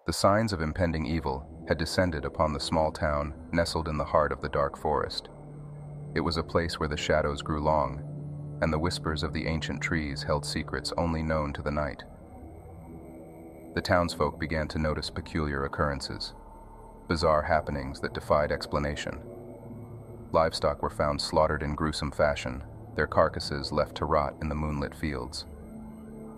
The signs of impending evil had descended upon the small town nestled in the heart of the dark forest. It was a place where the shadows grew long, and the whispers of the ancient trees held secrets only known to the night. The townsfolk began to notice peculiar occurrences, bizarre happenings that defied explanation. Livestock were found slaughtered in gruesome fashion, their carcasses left to rot in the moonlit fields.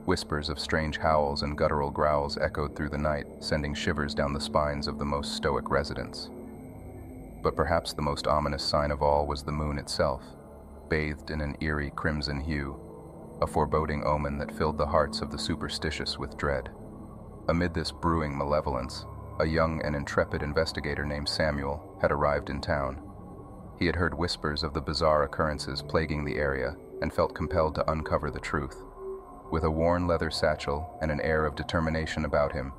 Whispers of strange howls and guttural growls echoed through the night, sending shivers down the spines of the most stoic residents. But perhaps the most ominous sign of all was the moon itself, bathed in an eerie crimson hue, a foreboding omen that filled the hearts of the superstitious with dread. Amid this brewing malevolence, a young and intrepid investigator named Samuel had arrived in town. He had heard whispers of the bizarre occurrences plaguing the area and felt compelled to uncover the truth. With a worn leather satchel and an air of determination about him,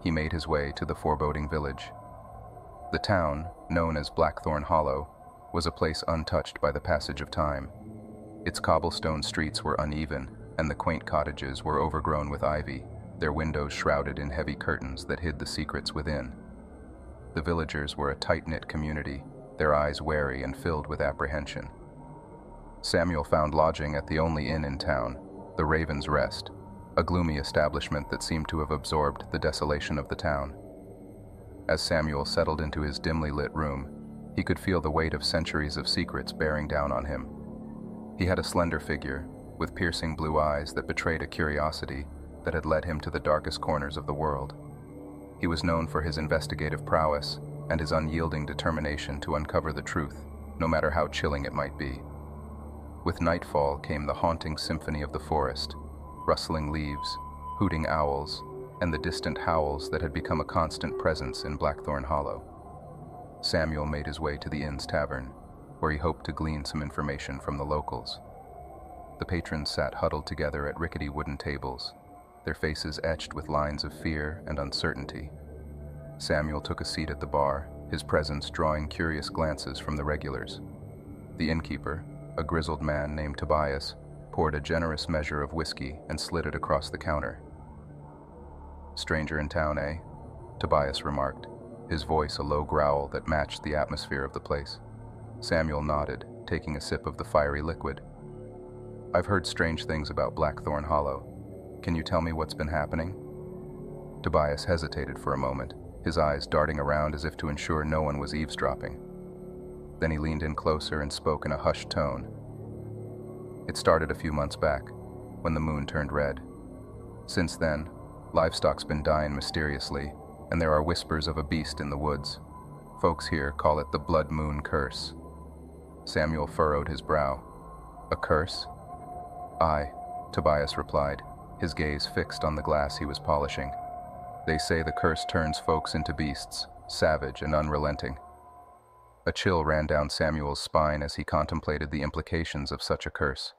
he made his way to the foreboding village. The town, known as Blackthorn Hollow, was a place untouched by the passage of time. Its cobblestone streets were uneven, and the quaint cottages were overgrown with ivy, their windows shrouded in heavy curtains that hid the secrets within. The villagers were a tight-knit community, their eyes wary and filled with apprehension. Samuel found lodging at the only inn in town, the Raven's Rest, a gloomy establishment that seemed to have absorbed the desolation of the town. As Samuel settled into his dimly lit room, he could feel the weight of centuries of secrets bearing down on him. He had a slender figure, with piercing blue eyes that betrayed a curiosity that had led him to the darkest corners of the world. He was known for his investigative prowess and his unyielding determination to uncover the truth, no matter how chilling it might be. With nightfall came the haunting symphony of the forest, rustling leaves, hooting owls, and the distant howls that had become a constant presence in Blackthorn Hollow. Samuel made his way to the inn's tavern, where he hoped to glean some information from the locals. The patrons sat huddled together at rickety wooden tables, their faces etched with lines of fear and uncertainty. Samuel took a seat at the bar, his presence drawing curious glances from the regulars. The innkeeper, a grizzled man named Tobias, poured a generous measure of whiskey and slid it across the counter. "Stranger in town, eh?" Tobias remarked, his voice a low growl that matched the atmosphere of the place. Samuel nodded, taking a sip of the fiery liquid. "I've heard strange things about Blackthorn Hollow. Can you tell me what's been happening?" Tobias hesitated for a moment, his eyes darting around as if to ensure no one was eavesdropping. Then he leaned in closer and spoke in a hushed tone. "It started a few months back, when the moon turned red. Since then, livestock's been dying mysteriously, and there are whispers of a beast in the woods. Folks here call it the blood moon curse." Samuel furrowed his brow. "A curse?" "Aye," Tobias replied, his gaze fixed on the glass he was polishing. "They say the curse turns folks into beasts, savage and unrelenting." A chill ran down Samuel's spine as he contemplated the implications of such a curse.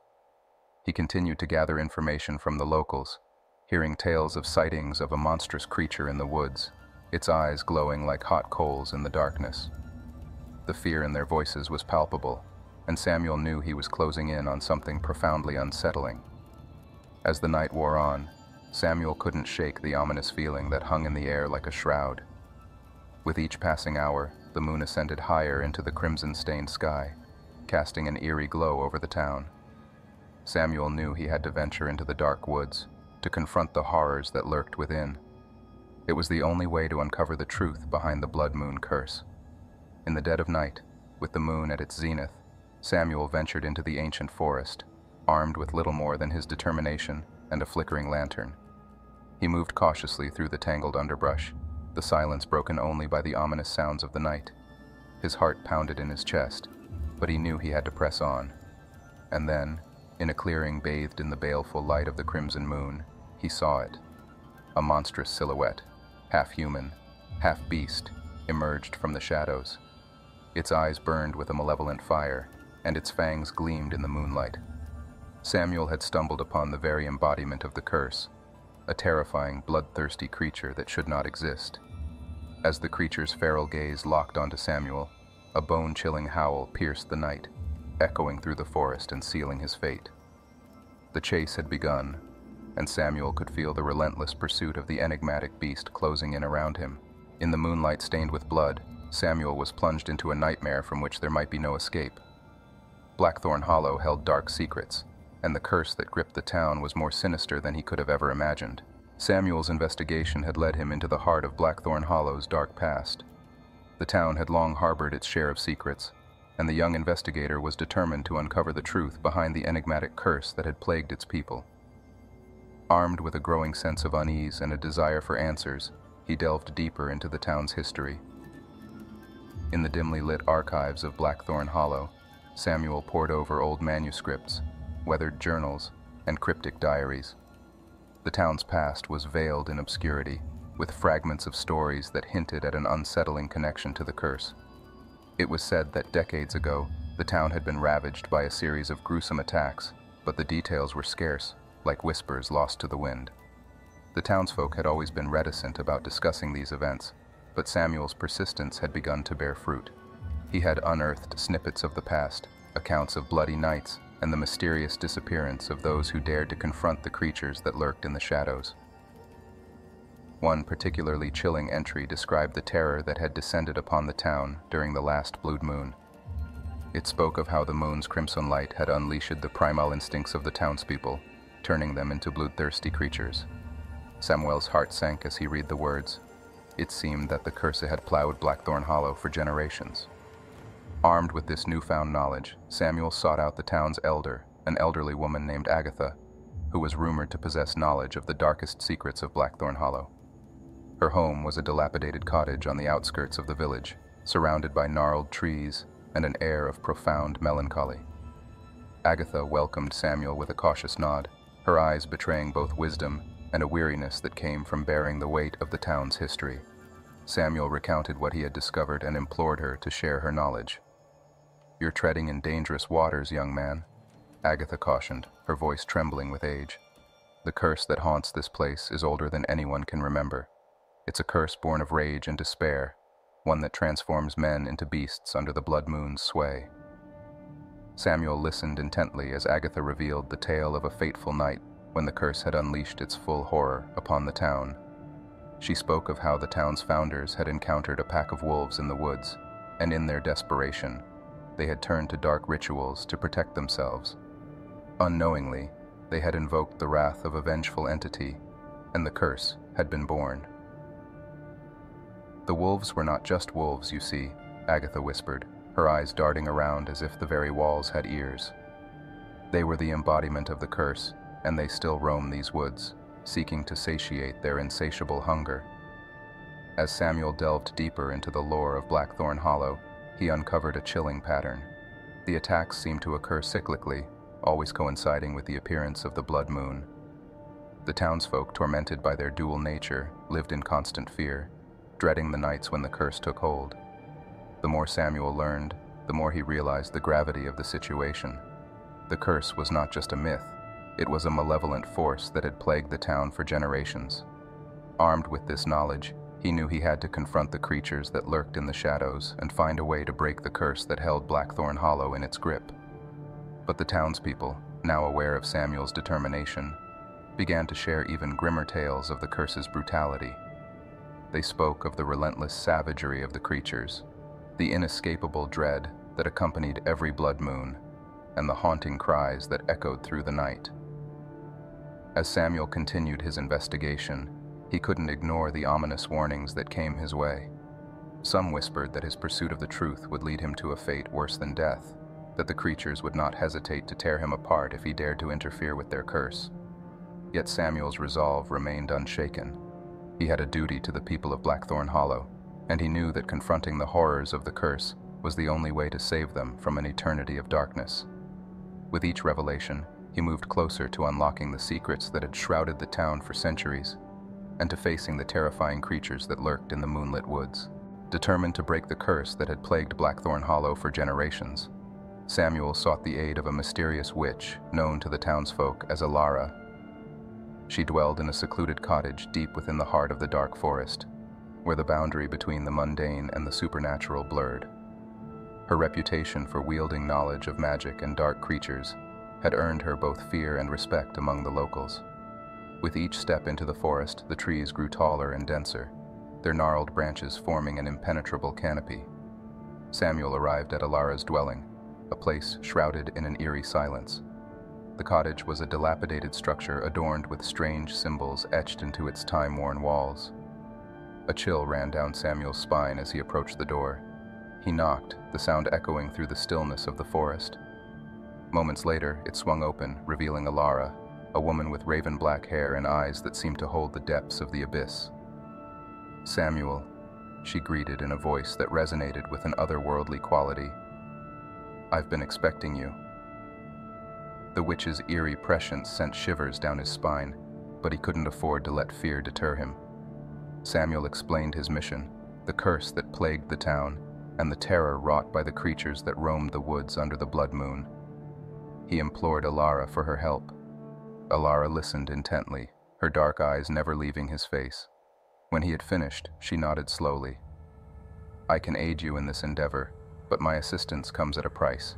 He continued to gather information from the locals, hearing tales of sightings of a monstrous creature in the woods, its eyes glowing like hot coals in the darkness. The fear in their voices was palpable, and Samuel knew he was closing in on something profoundly unsettling. As the night wore on, Samuel couldn't shake the ominous feeling that hung in the air like a shroud. With each passing hour, the moon ascended higher into the crimson-stained sky, casting an eerie glow over the town. Samuel knew he had to venture into the dark woods, to confront the horrors that lurked within. It was the only way to uncover the truth behind the blood moon curse. In the dead of night, with the moon at its zenith, Samuel ventured into the ancient forest, armed with little more than his determination and a flickering lantern. He moved cautiously through the tangled underbrush, the silence broken only by the ominous sounds of the night. His heart pounded in his chest, but he knew he had to press on. And then, in a clearing bathed in the baleful light of the crimson moon, he saw it. A monstrous silhouette, half human, half beast, emerged from the shadows. Its eyes burned with a malevolent fire, and its fangs gleamed in the moonlight. Samuel had stumbled upon the very embodiment of the curse, a terrifying, bloodthirsty creature that should not exist. As the creature's feral gaze locked onto Samuel, a bone-chilling howl pierced the night, echoing through the forest and sealing his fate. The chase had begun, and Samuel could feel the relentless pursuit of the enigmatic beast closing in around him. In the moonlight stained with blood, Samuel was plunged into a nightmare from which there might be no escape. Blackthorn Hollow held dark secrets, and the curse that gripped the town was more sinister than he could have ever imagined. Samuel's investigation had led him into the heart of Blackthorn Hollow's dark past. The town had long harbored its share of secrets, and the young investigator was determined to uncover the truth behind the enigmatic curse that had plagued its people. Armed with a growing sense of unease and a desire for answers, he delved deeper into the town's history. In the dimly lit archives of Blackthorn Hollow, Samuel pored over old manuscripts, weathered journals, and cryptic diaries. The town's past was veiled in obscurity, with fragments of stories that hinted at an unsettling connection to the curse. It was said that decades ago, the town had been ravaged by a series of gruesome attacks, but the details were scarce, like whispers lost to the wind. The townsfolk had always been reticent about discussing these events, but Samuel's persistence had begun to bear fruit. He had unearthed snippets of the past, accounts of bloody nights, and the mysterious disappearance of those who dared to confront the creatures that lurked in the shadows. One particularly chilling entry described the terror that had descended upon the town during the last blood moon. It spoke of how the moon's crimson light had unleashed the primal instincts of the townspeople, turning them into bloodthirsty creatures. Samuel's heart sank as he read the words. It seemed that the curse had plowed Blackthorn Hollow for generations. Armed with this newfound knowledge, Samuel sought out the town's elder, an elderly woman named Agatha, who was rumored to possess knowledge of the darkest secrets of Blackthorn Hollow. Her home was a dilapidated cottage on the outskirts of the village, surrounded by gnarled trees and an air of profound melancholy. Agatha welcomed Samuel with a cautious nod, her eyes betraying both wisdom and a weariness that came from bearing the weight of the town's history. Samuel recounted what he had discovered and implored her to share her knowledge. "You're treading in dangerous waters, young man," Agatha cautioned, her voice trembling with age. "The curse that haunts this place is older than anyone can remember. It's a curse born of rage and despair, one that transforms men into beasts under the blood moon's sway." Samuel listened intently as Agatha revealed the tale of a fateful night when the curse had unleashed its full horror upon the town. She spoke of how the town's founders had encountered a pack of wolves in the woods, and in their desperation, they had turned to dark rituals to protect themselves. Unknowingly, they had invoked the wrath of a vengeful entity, and the curse had been born. "The wolves were not just wolves, you see," Agatha whispered, her eyes darting around as if the very walls had ears. "They were the embodiment of the curse, and they still roam these woods, seeking to satiate their insatiable hunger." As Samuel delved deeper into the lore of Blackthorn Hollow, he uncovered a chilling pattern. The attacks seemed to occur cyclically, always coinciding with the appearance of the blood moon. The townsfolk, tormented by their dual nature, lived in constant fear, dreading the nights when the curse took hold. The more Samuel learned, the more he realized the gravity of the situation. The curse was not just a myth, it was a malevolent force that had plagued the town for generations. Armed with this knowledge, he knew he had to confront the creatures that lurked in the shadows and find a way to break the curse that held Blackthorn Hollow in its grip. But the townspeople, now aware of Samuel's determination, began to share even grimmer tales of the curse's brutality. They spoke of the relentless savagery of the creatures, the inescapable dread that accompanied every blood moon, and the haunting cries that echoed through the night. As Samuel continued his investigation, he couldn't ignore the ominous warnings that came his way. Some whispered that his pursuit of the truth would lead him to a fate worse than death, that the creatures would not hesitate to tear him apart if he dared to interfere with their curse. Yet Samuel's resolve remained unshaken. He had a duty to the people of Blackthorn Hollow, and he knew that confronting the horrors of the curse was the only way to save them from an eternity of darkness. With each revelation, he moved closer to unlocking the secrets that had shrouded the town for centuries, and to facing the terrifying creatures that lurked in the moonlit woods. Determined to break the curse that had plagued Blackthorn Hollow for generations, Samuel sought the aid of a mysterious witch known to the townsfolk as Alara. She dwelled in a secluded cottage deep within the heart of the dark forest, where the boundary between the mundane and the supernatural blurred. Her reputation for wielding knowledge of magic and dark creatures had earned her both fear and respect among the locals. With each step into the forest, the trees grew taller and denser, their gnarled branches forming an impenetrable canopy. Samuel arrived at Alara's dwelling, a place shrouded in an eerie silence. The cottage was a dilapidated structure adorned with strange symbols etched into its time-worn walls. A chill ran down Samuel's spine as he approached the door. He knocked, the sound echoing through the stillness of the forest. Moments later, it swung open, revealing Alara, a woman with raven-black hair and eyes that seemed to hold the depths of the abyss. "Samuel," she greeted in a voice that resonated with an otherworldly quality. "I've been expecting you." The witch's eerie prescience sent shivers down his spine, but he couldn't afford to let fear deter him. Samuel explained his mission, the curse that plagued the town, and the terror wrought by the creatures that roamed the woods under the blood moon. He implored Alara for her help. Alara listened intently, her dark eyes never leaving his face. When he had finished, she nodded slowly. "I can aid you in this endeavor, but my assistance comes at a price."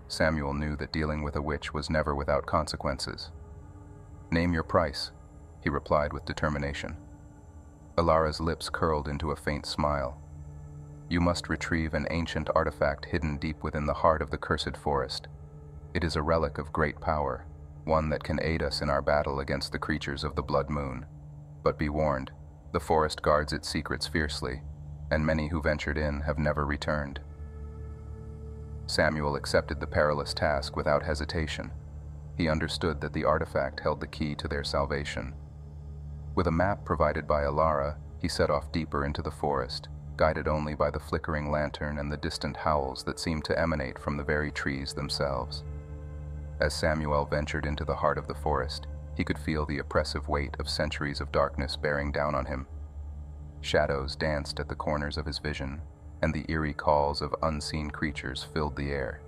Samuel knew that dealing with a witch was never without consequences. "Name your price," he replied with determination. Alara's lips curled into a faint smile. "You must retrieve an ancient artifact hidden deep within the heart of the cursed forest. It is a relic of great power, one that can aid us in our battle against the creatures of the blood moon. But be warned, the forest guards its secrets fiercely, and many who ventured in have never returned." Samuel accepted the perilous task without hesitation. He understood that the artifact held the key to their salvation. With a map provided by Alara, he set off deeper into the forest, guided only by the flickering lantern and the distant howls that seemed to emanate from the very trees themselves. As Samuel ventured into the heart of the forest, he could feel the oppressive weight of centuries of darkness bearing down on him. Shadows danced at the corners of his vision, and the eerie calls of unseen creatures filled the air.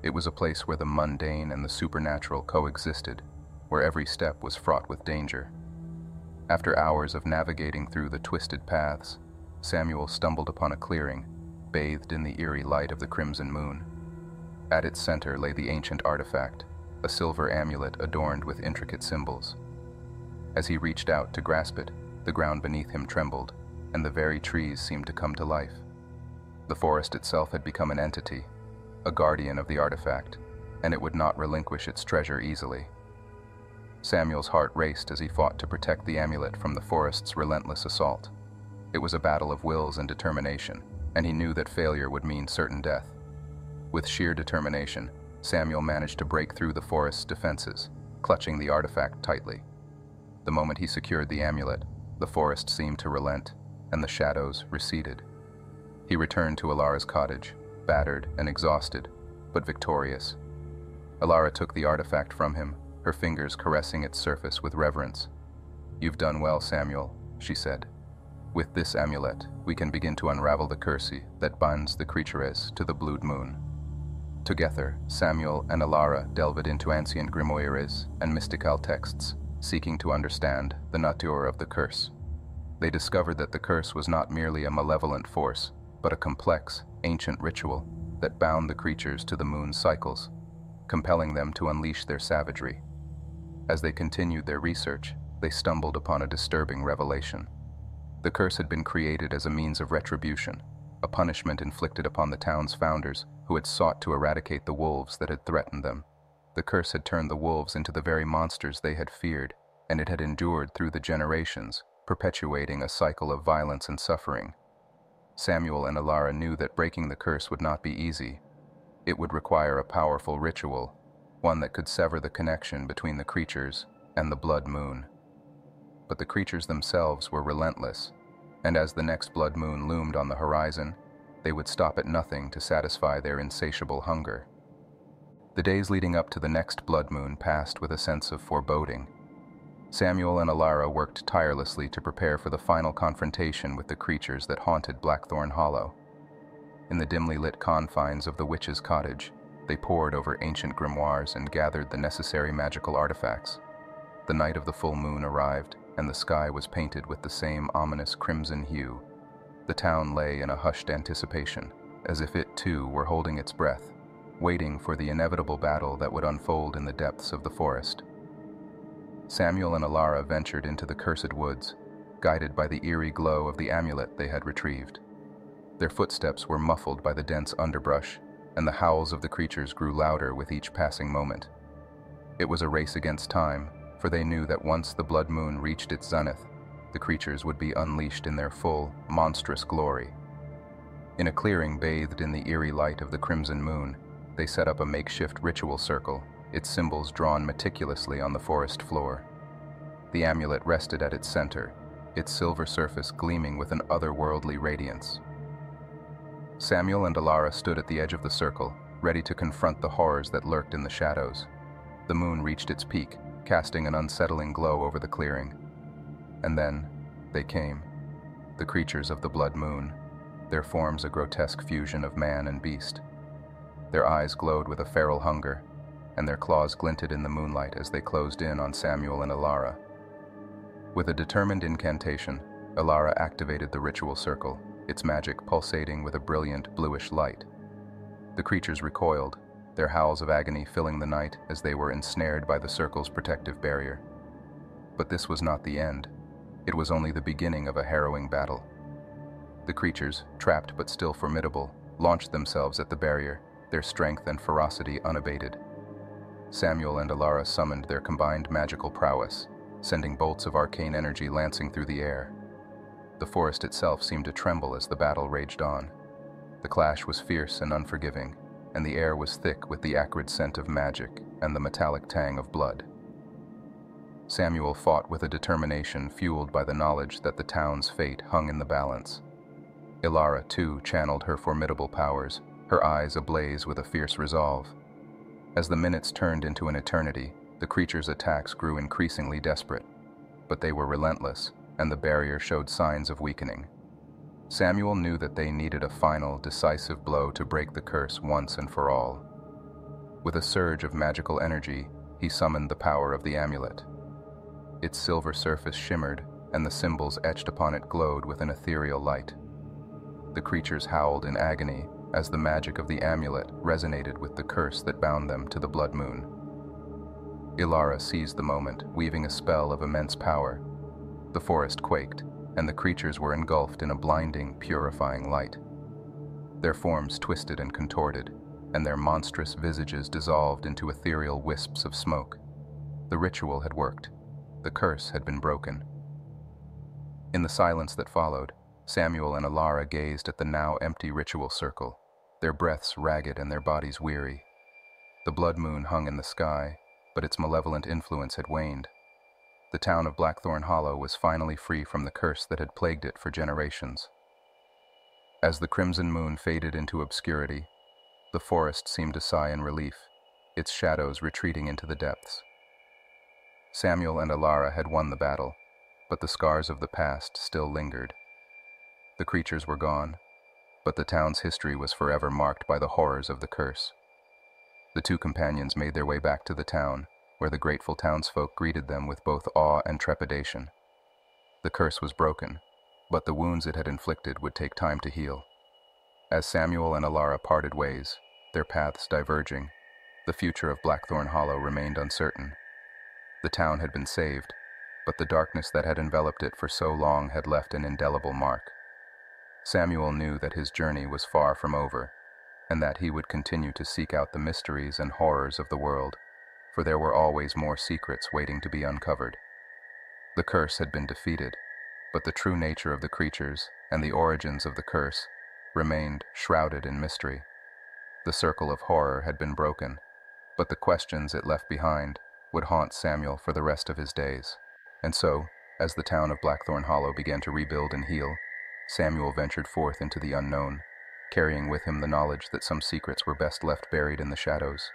It was a place where the mundane and the supernatural coexisted, where every step was fraught with danger. After hours of navigating through the twisted paths, Samuel stumbled upon a clearing, bathed in the eerie light of the crimson moon. At its center lay the ancient artifact, a silver amulet adorned with intricate symbols. As he reached out to grasp it, the ground beneath him trembled, and the very trees seemed to come to life. The forest itself had become an entity, a guardian of the artifact, and it would not relinquish its treasure easily. Samuel's heart raced as he fought to protect the amulet from the forest's relentless assault. It was a battle of wills and determination, and he knew that failure would mean certain death. With sheer determination, Samuel managed to break through the forest's defenses, clutching the artifact tightly. The moment he secured the amulet, the forest seemed to relent, and the shadows receded. He returned to Alara's cottage, battered and exhausted, but victorious. Alara took the artifact from him, her fingers caressing its surface with reverence. "You've done well, Samuel," she said. "With this amulet, we can begin to unravel the curse that binds the creatures to the blood moon." Together, Samuel and Alara delved into ancient grimoires and mystical texts, seeking to understand the nature of the curse. They discovered that the curse was not merely a malevolent force, but a complex, ancient ritual that bound the creatures to the moon's cycles, compelling them to unleash their savagery. As they continued their research, they stumbled upon a disturbing revelation. The curse had been created as a means of retribution, a punishment inflicted upon the town's founders who had sought to eradicate the wolves that had threatened them. The curse had turned the wolves into the very monsters they had feared, and it had endured through the generations, perpetuating a cycle of violence and suffering. Samuel and Alara knew that breaking the curse would not be easy. It would require a powerful ritual, one that could sever the connection between the creatures and the blood moon. But the creatures themselves were relentless, and as the next blood moon loomed on the horizon, they would stop at nothing to satisfy their insatiable hunger. The days leading up to the next blood moon passed with a sense of foreboding. Samuel and Alara worked tirelessly to prepare for the final confrontation with the creatures that haunted Blackthorn Hollow. In the dimly lit confines of the witch's cottage, they pored over ancient grimoires and gathered the necessary magical artifacts. The night of the full moon arrived, and the sky was painted with the same ominous crimson hue. The town lay in a hushed anticipation, as if it too were holding its breath, waiting for the inevitable battle that would unfold in the depths of the forest. Samuel and Alara ventured into the cursed woods, guided by the eerie glow of the amulet they had retrieved. Their footsteps were muffled by the dense underbrush, and the howls of the creatures grew louder with each passing moment. It was a race against time, for they knew that once the blood moon reached its zenith, the creatures would be unleashed in their full, monstrous glory. In a clearing bathed in the eerie light of the crimson moon, they set up a makeshift ritual circle, its symbols drawn meticulously on the forest floor. The amulet rested at its center, its silver surface gleaming with an otherworldly radiance. Samuel and Alara stood at the edge of the circle, ready to confront the horrors that lurked in the shadows. The moon reached its peak, casting an unsettling glow over the clearing. And then, they came, the creatures of the blood moon, their forms a grotesque fusion of man and beast. Their eyes glowed with a feral hunger, and their claws glinted in the moonlight as they closed in on Samuel and Alara. With a determined incantation, Alara activated the ritual circle, its magic pulsating with a brilliant bluish light. The creatures recoiled, their howls of agony filling the night as they were ensnared by the circle's protective barrier. But this was not the end. It was only the beginning of a harrowing battle. The creatures, trapped but still formidable, launched themselves at the barrier, their strength and ferocity unabated. Samuel and Alara summoned their combined magical prowess, sending bolts of arcane energy lancing through the air. The forest itself seemed to tremble as the battle raged on. The clash was fierce and unforgiving, and the air was thick with the acrid scent of magic and the metallic tang of blood. Samuel fought with a determination fueled by the knowledge that the town's fate hung in the balance. Alara, too, channeled her formidable powers, her eyes ablaze with a fierce resolve. As the minutes turned into an eternity, the creatures' attacks grew increasingly desperate, but they were relentless, and the barrier showed signs of weakening. Samuel knew that they needed a final, decisive blow to break the curse once and for all. With a surge of magical energy, he summoned the power of the amulet. Its silver surface shimmered, and the symbols etched upon it glowed with an ethereal light. The creatures howled in agony as the magic of the amulet resonated with the curse that bound them to the blood moon. Alara seized the moment, weaving a spell of immense power. The forest quaked, and the creatures were engulfed in a blinding, purifying light. Their forms twisted and contorted, and their monstrous visages dissolved into ethereal wisps of smoke. The ritual had worked. The curse had been broken. In the silence that followed, Samuel and Alara gazed at the now empty ritual circle, their breaths ragged and their bodies weary. The blood moon hung in the sky, but its malevolent influence had waned. The town of Blackthorn Hollow was finally free from the curse that had plagued it for generations. As the crimson moon faded into obscurity, the forest seemed to sigh in relief, its shadows retreating into the depths. Samuel and Alara had won the battle, but the scars of the past still lingered. The creatures were gone, but the town's history was forever marked by the horrors of the curse. The two companions made their way back to the town, where the grateful townsfolk greeted them with both awe and trepidation. The curse was broken, but the wounds it had inflicted would take time to heal. As Samuel and Alara parted ways, their paths diverging, the future of Blackthorn Hollow remained uncertain. The town had been saved, but the darkness that had enveloped it for so long had left an indelible mark. Samuel knew that his journey was far from over, and that he would continue to seek out the mysteries and horrors of the world, for there were always more secrets waiting to be uncovered. The curse had been defeated, but the true nature of the creatures and the origins of the curse remained shrouded in mystery. The circle of horror had been broken, but the questions it left behind would haunt Samuel for the rest of his days. And so, as the town of Blackthorn Hollow began to rebuild and heal, Samuel ventured forth into the unknown, carrying with him the knowledge that some secrets were best left buried in the shadows.